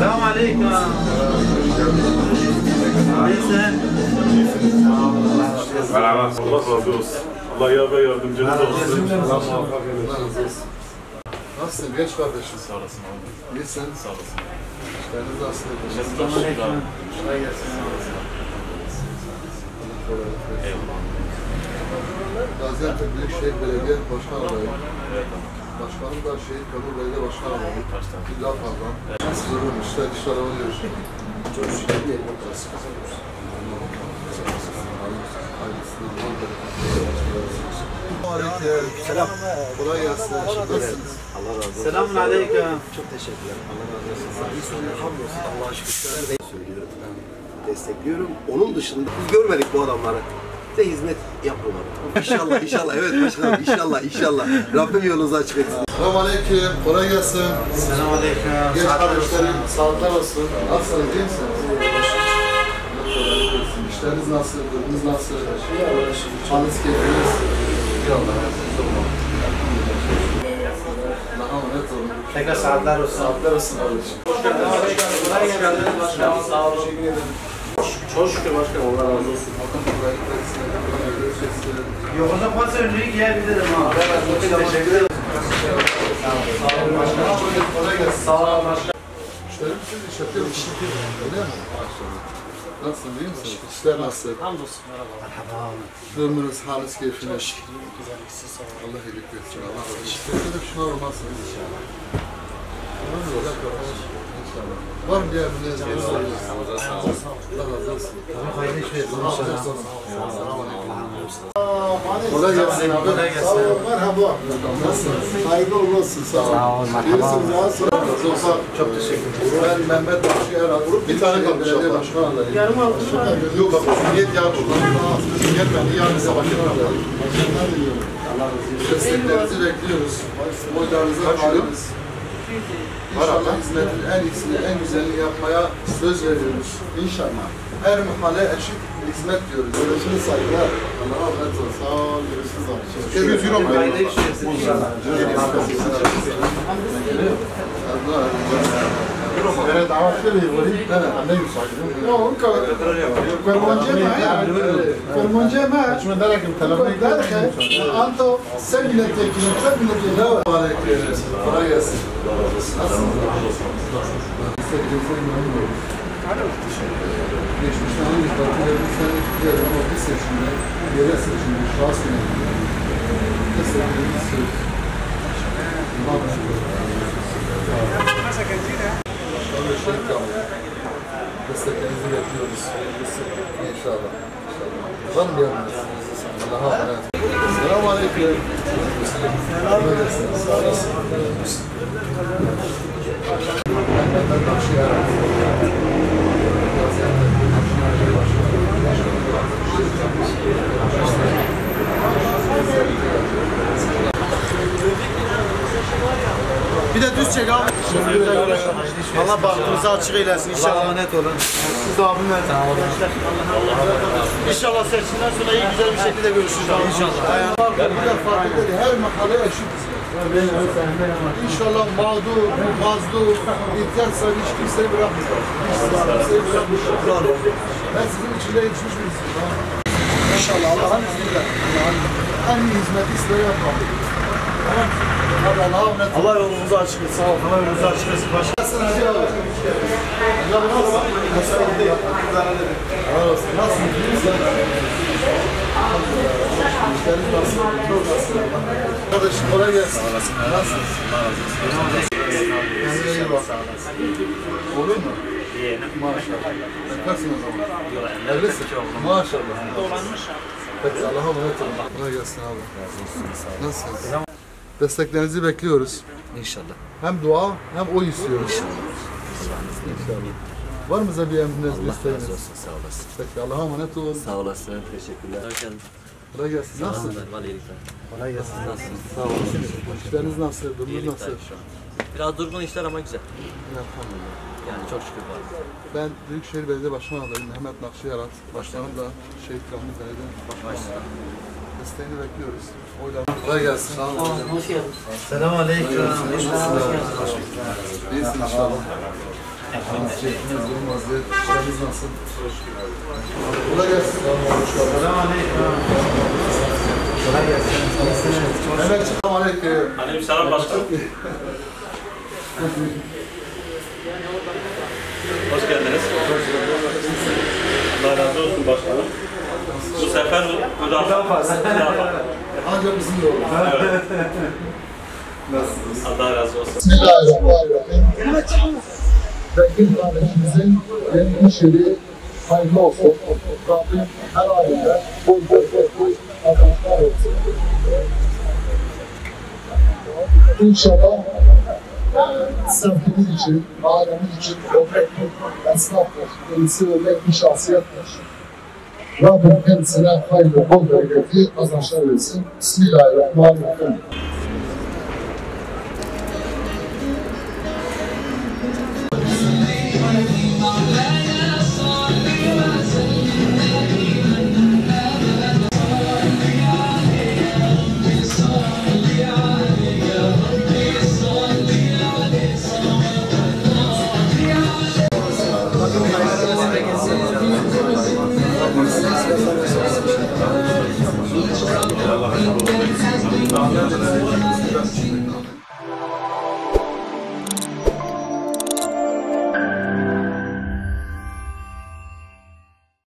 Selam aleyküm. Nasılsın? Merhaba. Allah razı olsun. Allah yar ve yardımcınız olsun. Nasılsın genç kardeşim? Sağ olasın abi. İyisin. Sağ olasın. İşleriniz nasıl? Selam aleyküm. Kolay gelsin. Eyvallah. Gaziantep Büyükşehir Belediye Başkan adayı. Evet abi. Başkanım da Şehit Kömür Belediye Başkan adayı. Kaç tane? İlla Parlan. Nasıl durum? İşler oluyor. Çok şükür değil. Selam. Kolay gelsin. Nasılsınız? Allah razı olsun. Selamun aleyküm. Çok teşekkürler. Allah razı olsun. İyi sonra hamdolsun. Allah'a şükür. Söylüyorum. Ben destekliyorum. Onun dışında biz görmedik bu adamları. De hizmet yapıyorlar. İnşallah, inşallah. Evet başkanım. İnşallah, inşallah. Rabbim yolunuzu açık etsin. Selamun aleyküm. Kolay gelsin. Selam aleyküm. Genç kardeşlerim sağlıklar olsun. Nasılsınız? İyi misiniz? İşleriniz nasıl? Durumunuz nasıl? Haliniz keyfiniz? Allah'a emanet olun. Tekrar saatler olsun. Saatler olsun kardeşim. Kolay geldiniz başkanım. Sağ olun. Teşekkür ederim. Çok şükür başkanım. Allah razı olsun. Yolda pas önlüğü giyebilirim ha. Teşekkür ederim. Kolay gelsin. Sağ olun başkanım. İşlerim siz işletiyor musunuz? Öyle mi? Maşallah. Nasılsın, iyi misiniz? İşler nasıl? Hamdolsun, merhaba. Durumunuz, haliniz, keyfiniz? Güzelliksiz sağ olun. Allah iyilik versin. Allah razı olsun. Sizde de pişman olmazsınız inşallah. İnşallah. Var mı diğer bir nezle? Allah razı olsun. Hayırlı iş versin. Kolay gelsin abi. Kolay gelsin. Sağ olun, merhaba. Nasılsınız? Hayırlı uğurlu olsun. Sağ olun. Sağ olun, merhaba. İyisiniz ya. Sağ olun. Çok teşekkür ederim. Ben Mehmet Bakşı Erat. Bir tane kalmış belediye başkanı adayım. Yarım aldım mı? Yok abi. Niyet yardım. Niyet ben yarın sabah yapalım. Desteklerinizi bekliyoruz. Oylarınızı alıyoruz. İnşallah hizmetin en iyisini, en güzelini yapmaya söz veriyoruz. İnşallah. Her mahalle eşit hizmet diyoruz. Görüşürüz saygılar. Allah'a emanet olun. Sağ ol. Görüşürüz abi. Görüşürüz abi. Hayırlı iş versin inşallah. Beni davet ediyor. Ne müsaitim? Yok, Fermonce ma. şunu derken telefonu Anto sen milletvekili, sen milletvekili. Aleyküm. Kolay gelsin. Nasılsınız? Geçmişte hangi partilerin sen iktidar ama bir seçimde, yerel seçimde, şahs yönetimde desteklerinizi söylüyoruz. Desteklerinizi bekliyoruz. İnşallah. Var mı yardımcınız? Allah'a emanet. Selamun aleyküm. Selam. Sağ olasın. Ben Bakşı Erat. Bir de düz çek abi. Allah bahtınızı açık eylesin inşallah. Emanet olun. Siz de abim ver. İnşallah seçimden sonra iyi güzel bir şekilde görüşürüz abi. İnşallah. Burada farklı değil. Her mahalle eşit. İnşallah mağdur, mazlum, ihtiyaç sahibi hiç kimseyi bırakmıyor. Kimseyi bırakmıyor. Ben sizin içinde yetişmiş birisiyim. İnşallah Allah'ın izniyle. En iyi hizmeti size yapmam. Tamam. Hadi Allah'a emanet olun. Allah yolunuzu açık etsin. Sağ olun. Allah yolunuzu açık etsin. Nasılsın Hacı abi? Helal olsun. Nasılsın? İyi misin? İşleriniz nasıl? Çok nasıl? Kardeşim kolay gelsin. Nasılsın? Kendine iyi bak. Olur mu? Maşallah. Yaparsın o zaman. Evlisin. Maşallah. Peki Allah'a emanet olun. Kolay gelsin abi. Nasılsınız? Desteklerinizi bekliyoruz. İnşallah. Hem dua hem oy istiyoruz. İnşallah. Var mı size bir emriniz, bir Allah razı isteğiniz? olsun. Sağ olasın. Peki Allah'a emanet olun. Sağ olasın. Teşekkürler. Hoş geldin. Kolay gelsin. Nasılsınız? Kolay gelsin. Nasılsınız? Sağ olasın. İşleriniz nasıl? Durumunuz nasıl? Biraz durgun işler ama güzel. Elhamdülillah. Yani çok şükür var. Ben Büyükşehir Belediye Başkan adayım Mehmet Nakşi Yarat. Başkanım da Şehit Rahmi Zahid'in başkanı. Desteğini bekliyoruz. Oylar. Kolay gelsin. Sağ olun. Hoş geldin. Selam aleyküm. İyisin inşallah. Keyfiniz durmaz diye. İşleriniz nasıl? Kolay gelsin. Evet, selamünaleyküm. Aleykümselam başkanım. Hoş geldiniz. Allah razı olsun başkanım. Bu sefer müdafaa. Ancak bizim de olur. Evet. Nasılsınız? Allah razı olsun. Bismillahirrahmanirrahim. Bekir kardeşimizin yeni iş yeri hayırlı olsun. Rabbim her halinde bol kazançlar olsun. İnşallah semtimiz için, ailemiz için örnek bir esnaftır. Kendisi örnek bir şahsiyettir. Rabbim kendisine hayırlı, bol bereketli kazançlar versin. Bismillahirrahmanirrahim. Allah razı olsun.